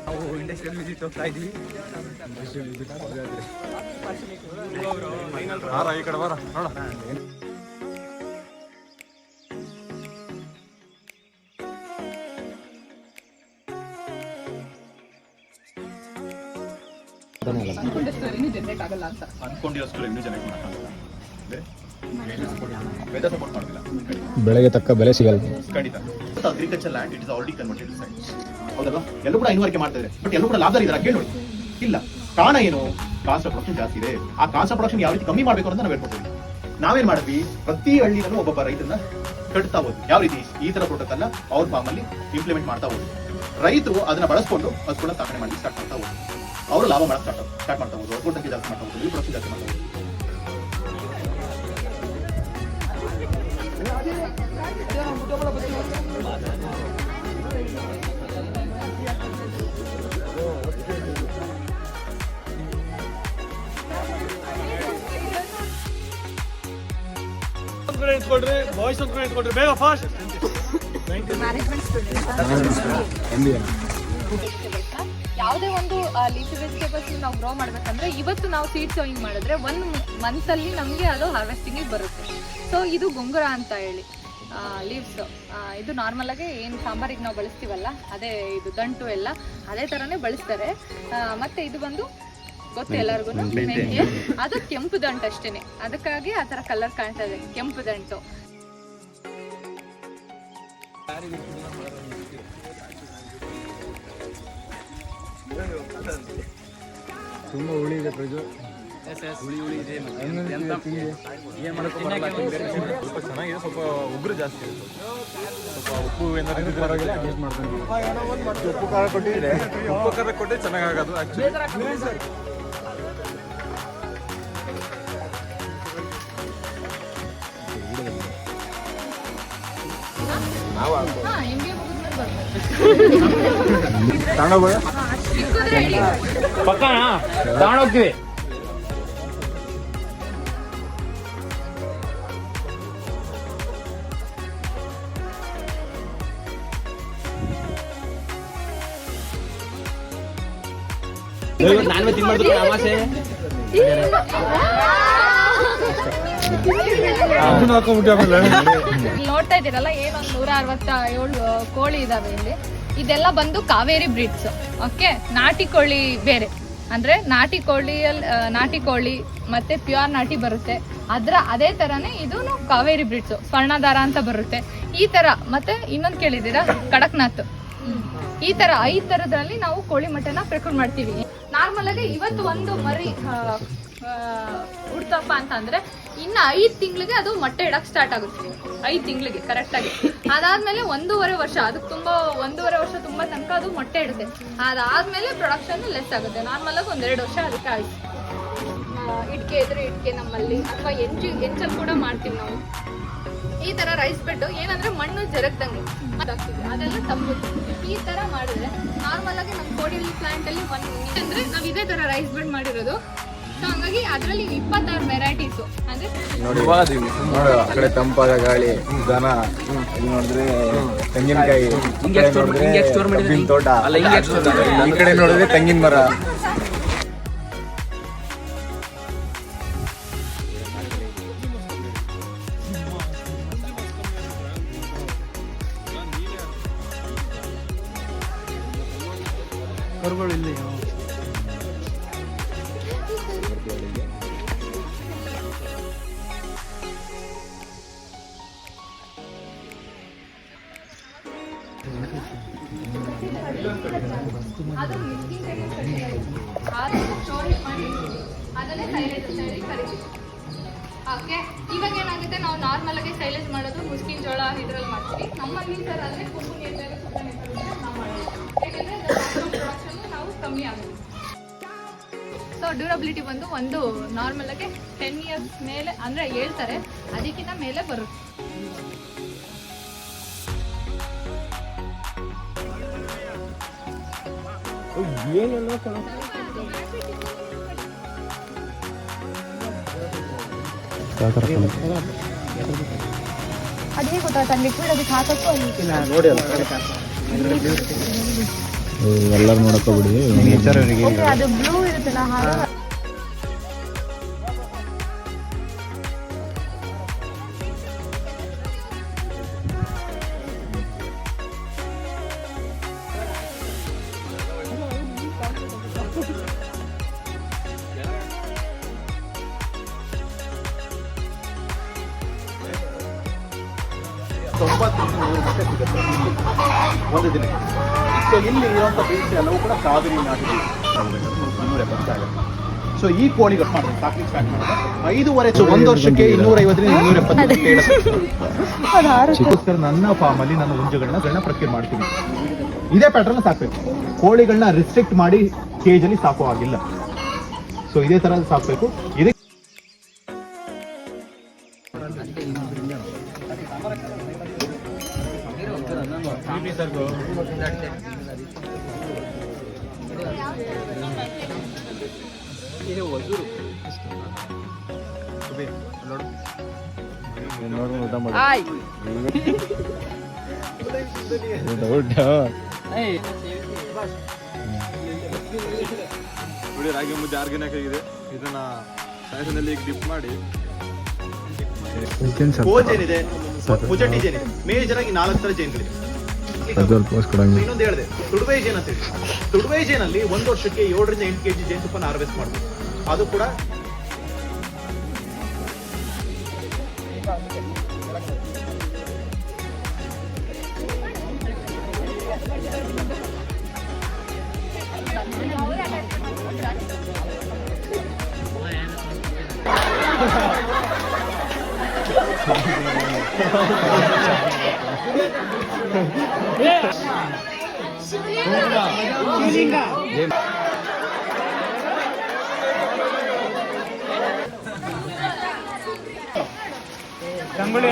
ನಾವು industrial visit ಹೋಗ್ತಾ ಇದ್ವಿ. ಈ ಕಡೆ ಬರ ನೋಡ. ಬೆಳೆಗೆ ತಕ್ಕ ಬೆಲೆ ಸಿಗಲ್ಲ. Agriculture land it is already converted science. ಹೌದಲ್ವಾ? ಎಲ್ಲರೂ ಕೂಡ ಹೈನುಗಾರಿಕೆ ಮಾಡ್ತಾ ಇದ್ದಾರೆ, ಬಟ್ ಎಲ್ಲರೂ ಕೂಡ ಲಾಭದಾರ ಇದಾರ ಕೇಳಿ ನೋಡಿ. ಇಲ್ಲ. ಕಾರಣ ಏನು? ಕಾಸ್ಟ್ ಆಫ್ ಪ್ರೊಡಕ್ಷನ್ ಜಾಸ್ತಿ ಇದೆ. ಆ ಕಾಸ್ಟ್ ಆಫ್ ಪ್ರೊಡಕ್ಷನ್ ಯಾವ ರೀತಿ ಕಮ್ಮಿ ಮಾಡಬೇಕು ಅಂತ ನಾವು ಹೇಳ್ಕೊಡ್ತೀವಿ. ನಾವೇನ್ ಮಾಡಿದ್ವಿ, ಪ್ರತಿ ಹಳ್ಳಿನಲ್ಲೂ ಒಬ್ಬೊಬ್ಬ ರೈತರನ್ನ ಕಟ್ತಾ ಹೋದ್ವಿ. ಯಾವ ರೀತಿ? ಈ ತರ ಪ್ರಾಡಕ್ಟ್ ಅನ್ನ ಅವ್ರ ಫಾರ್ಮ್ ಅಲ್ಲಿ ಇಂಪ್ಲಿಮೆಂಟ್ ಮಾಡ್ತಾ ಹೋದ್ವಿ. ರೈತರು ಅದನ್ನ ಬಳಸ್ಕೊಂಡು ಹಸುಗಳನ್ನ ಸಾಕಣೆ ಮಾಡಿ ಸ್ಟಾರ್ಟ್ ಮಾಡ್ತಾ ಹೋದ್ರು. ಅವರು ಲಾಭ ಮಾಡಕ್ ಸ್ಟಾರ್ಟ್ ಮಾಡ್ತಾ ಹೋದ್ರು. ಹಸುಗಳ ಸಂಖ್ಯೆ ಜಾಸ್ತಿ ಮಾಡ್ತಾ ಹೋದ್ರು, ಈ ಪ್ರೊಡಕ್ಷನ್ ಜಾಸ್ತಿ ಮಾಡ್ತಾ ಹೋದ್ರು. ಬಾಯ್ಸ್ ಕೊಡ್ರಿ ಬೇಗ ಫಾಸ್ಟ್. ಯಾವುದೇ ಒಂದು ಲೀಫಿ ವೆಜಿಟೇಬಲ್ಸ್ ನಾವು ಗ್ರೋ ಮಾಡ್ಬೇಕಂದ್ರೆ ಇವತ್ತು ನಾವು ಸೀಡ್ ಸೋಯಿಂಗ್ ಮಾಡಿದ್ರೆ 1 ಮಂತ್ ಅಲ್ಲಿ ನಮಗೆ ಅದು ಹಾರ್ವೆಸ್ಟಿಂಗ್ ಬರುತ್ತೆ. ಸೊ ಇದು ಗೊಂಗುರ ಅಂತ ಹೇಳಿ ಲೀವ್ಸ್. ಇದು ನಾರ್ಮಲ್ ಆಗಿ ಏನು ಸಾಂಬಾರಿಗೆ ನಾವು ಬಳಸ್ತೀವಲ್ಲ, ಅದೇ ಇದು ದಂಟು ಎಲ್ಲ ಅದೇ ತರನೇ ಬಳಸ್ತಾರೆ. ಮತ್ತೆ ಇದು ಬಂದು ಗೊತ್ತು ಎಲ್ಲರಿಗೂ, ಮೆಂತ್ಯ. ಅದು ಕೆಂಪು ದಂಟು ಅಷ್ಟೇನೆ, ಅದಕ್ಕಾಗಿ ಆ ತರ ಕಲರ್ ಕಾಣ್ತಾ ಇದೆ, ಕೆಂಪು ದಂಟು. ತುಂಬಾ ಹುಳಿ ಇದೆ ಪ್ರಜು. ಹುಳಿ ಇದೆ. ಸ್ವಲ್ಪ ಚೆನ್ನಾಗಿದೆ, ಸ್ವಲ್ಪ ಉಗುರು ಜಾಸ್ತಿ ಇದೆ. ಸ್ವಲ್ಪ ಉಪ್ಪು ಏನಾದ್ರು ಪರವಾಗಿಲ್ಲ, ಅಡ್ಜಸ್ಟ್ ಮಾಡ್ಕೊಂಡು. ಉಪ್ಪು ಖಾರ ಕೊಟ್ಟಿದ್ರೆ ಚೆನ್ನಾಗಾಗೋದು ಆಕ್ಚುಲಿ. ಪಕ್ಕನಾ ತಗೊಂಡೋಗ್ತೀವಿ. ನಾನು ತಿನ್ಬಾರ್ದು ತಮಾಷೆ. ನೋಡ್ತಾ ಇದ್ದೀರಲ್ಲ, ಏನೊಂದು 167 ಕೋಳಿ ಇದಾವೆ ಇಲ್ಲಿ. ಇದೆಲ್ಲ ಬಂದು ಕಾವೇರಿ ಬ್ರೀಡ್ಸ್. ಓಕೆ, ನಾಟಿ ಕೋಳಿ ಬೇರೆ, ಅಂದ್ರೆ ನಾಟಿ ಕೋಳಿ ಮತ್ತೆ ಪ್ಯೂರ್ ನಾಟಿ ಬರುತ್ತೆ. ಅದೇ ತರನೇ ಇದು ಕಾವೇರಿ ಬ್ರೀಡ್ಸ್. ಸ್ವರ್ಣಧಾರ ಅಂತ ಬರುತ್ತೆ ಈ ತರ. ಮತ್ತೆ ಇನ್ನೊಂದು ಕೇಳಿದ್ದೀರಾ, ಕಡಕ್ನಾಥ್. ಈ ತರ 5 ತರದಲ್ಲಿ ನಾವು ಕೋಳಿ ಮಟನ್ನ ಪ್ರಿಪೇರ್ ಮಾಡ್ತೀವಿ. ನಾರ್ಮಲ್ ಆಗಿ ಇವತ್ತು ಒಂದು ಮರಿ ಹುಡ್ತಪ್ಪ ಅಂತಂದ್ರೆ ಇನ್ನು 5 ತಿಂಗಳಿಗೆ ಅದು ಮೊಟ್ಟೆ ಇಡಕ್ ಸ್ಟಾರ್ಟ್ ಆಗುತ್ತೆ. 5 ತಿಂಗಳಿಗೆ ಕರೆಕ್ಟ್ ಆಗಿ. ಅದಾದ್ಮೇಲೆ 1.5 ವರ್ಷ, ಅದಕ್ಕೆ 1.5 ವರ್ಷ ತುಂಬಾ ತನಕ ಅದು ಮೊಟ್ಟೆ ಇಡುತ್ತೆ. ಅದಾದ್ಮೇಲೆ ಪ್ರೊಡಕ್ಷನ್ ಲೆಸ್ ಆಗುತ್ತೆ. ನಾರ್ಮಲ್ ಆಗಿ 1-2 ವರ್ಷ ಅದಕ್ಕೆ ಆಯ್ತು. ಇಟ್ಕೆ ಇದ್ರೆ ಇಟ್ಕೆ ನಮ್ಮಲ್ಲಿ, ಅಥವಾ ಎಂಚಲ್ ಕೂಡ ಮಾಡ್ತೀವಿ ನಾವು. ಈ ತರ ರೈಸ್ ಬೆಡ್ ಏನಂದ್ರೆ ಮಣ್ಣು ಜರಗ್ದಂಗೆ ಅದೆಲ್ಲ ತಪ್ಪು. ಈ ತರ ಮಾಡಿದ್ರೆ ನಾರ್ಮಲ್ ಆಗಿ ನಮ್ಮ ಕೋಡಿ ಪ್ಲಾಂಟ್ ಅಲ್ಲಿ ಅಂದ್ರೆ ನಾವ್ ಇದೇ ತರ ರೈಸ್ ಬೆಡ್ ಮಾಡಿರೋದು. ಸೊ ಹಂಗಾಗಿ ಅದ್ರಲ್ಲಿ 26 ವೆರೈಟೀಸ್. ಅಂದ್ರೆ ನೋಡಿ, ಆ ಕಡೆ ತಂಪಾದ ಗಾಳಿ, ದನ, ಇಲ್ಲಿ ನೋಡಿದ್ರೆ ತೆಂಗಿನಕಾಯಿ, ಕಬ್ಬಿನ ತೋಟ, ಈ ಕಡೆ ನೋಡಿದ್ರೆ ತೆಂಗಿನ ಮರ. ಇಲ್ಲಿ ಅದನ್ನೇ ಸೈಲೇಜ್ ಕರಿತೀವಿ. ಓಕೆ, ಇವಾಗ ಏನಾಗುತ್ತೆ, ನಾವು ನಾರ್ಮಲ್ ಆಗಿ ಸೈಲೇಜ್ ಮಾಡೋದು ಮುಸ್ಕಿನ ಜೋಳ ಇದ್ರಲ್ಲಿ ಮಾಡ್ತೀವಿ. ನಮ್ಮಲ್ಲಿ ಸರ್ ಆದರೆ ಕುಂಬು ನೀರು ನಾವು ಮಾಡೋದು. ಯಾಕಂದ್ರೆ ಪ್ರೊಡಕ್ಷನ್ ನಾವು ಕಮ್ಮಿ ಆಗುತ್ತೆ. ಸೊ ಡ್ಯೂರಬಿಲಿಟಿ ಬಂದು ಒಂದು ನಾರ್ಮಲ್ ಆಗಿ 10 ಇಯರ್ಸ್ ಮೇಲೆ ಅಂದ್ರೆ ಹೇಳ್ತಾರೆ, ಅದಕ್ಕಿಂತ ಮೇಲೆ ಬರುತ್ತೆ. ಏನೆಲ್ಲ ಅದೇ ಗೊತ್ತಾಯ್ತು ಲಿಕ್ವಿಡ್ ಅದಕ್ಕೆ ಹಾಕಕ್ಕೂ ನೋಡಿ ಎಲ್ಲರೂ ನೋಡಕೋಬಿಡಿ ಓಕೆ ಅದು ಬ್ಲೂ ಇರುತ್ತಲ್ಲ ಹಾಗೆ ಒಂದು ದಿನ. ಸೊ ಇಲ್ಲಿ ಇರುವಂಥ ಬೀಚ್ ಎಲ್ಲವೂ ಕೂಡ ಕಾವೇರಿ ನಾಟಿ ಬೀಚ್ 270 ಆಗುತ್ತೆ. ಸೊ ಈ ಕೋಳಿಗಳು ಮಾಡಿದ್ರೆ ಸಾಕ್ಲಿಕ್ಕೆ ಸ್ಟಾರ್ಟ್ ಮಾಡಿದ್ರೆ 5.5 ಸೊ 1 ವರ್ಷಕ್ಕೆ 250 270 ನನ್ನ ಫಾರ್ಮಲ್ಲಿ ನಾನು ಹುಂಜುಗಳನ್ನ ಪ್ರಕ್ರಿಯೆ ಮಾಡ್ತೀನಿ. ಇದೇ ಪ್ಯಾಟರ್ನ್ ಸಾಕ್ಬೇಕು. ಕೋಳಿಗಳನ್ನ ರಿಸ್ಟ್ರಿಕ್ಟ್ ಮಾಡಿ ಕೇಜಲ್ಲಿ ಸಾಕೋ ಆಗಿಲ್ಲ. ಸೊ ಇದೇ ತರ ಸಾಕ್ಬೇಕು. ಇದಕ್ಕೆ ನೋಡಿ ರಾಗಿ ಮುದ್ದೆ ಆರ್ಗ್ಯಾನಿಕ್ ಆಗಿದೆ. ಇದನ್ನ ಸಾಯಸನಲ್ಲಿ ಡಿಪ್ ಮಾಡಿ ಕೋಜ್ ಏನಿದೆ, ಮುಜಟಿ ಜೇನ್ ಇದೆ. ಮೇಜರ್ ಆಗಿ 4 ತರ ಜೇನ್ಗಳಿದೆ. ಇನ್ನೊಂದು ಹೇಳಿದೆ ತುಡುವೈ ಜೇನ್ ಅಂತ ಹೇಳಿ. ತುಡುವೈ ಜೇನಲ್ಲಿ 1 ವರ್ಷಕ್ಕೆ 7 ರಿಂದ 8 kg ಜೇನುತುಪ್ಪನ ಹಾರ್ವೆಸ್ಟ್ ಮಾಡ್ಬೋದು. ಅದು ಕೂಡ ರಂಗೋಲಿ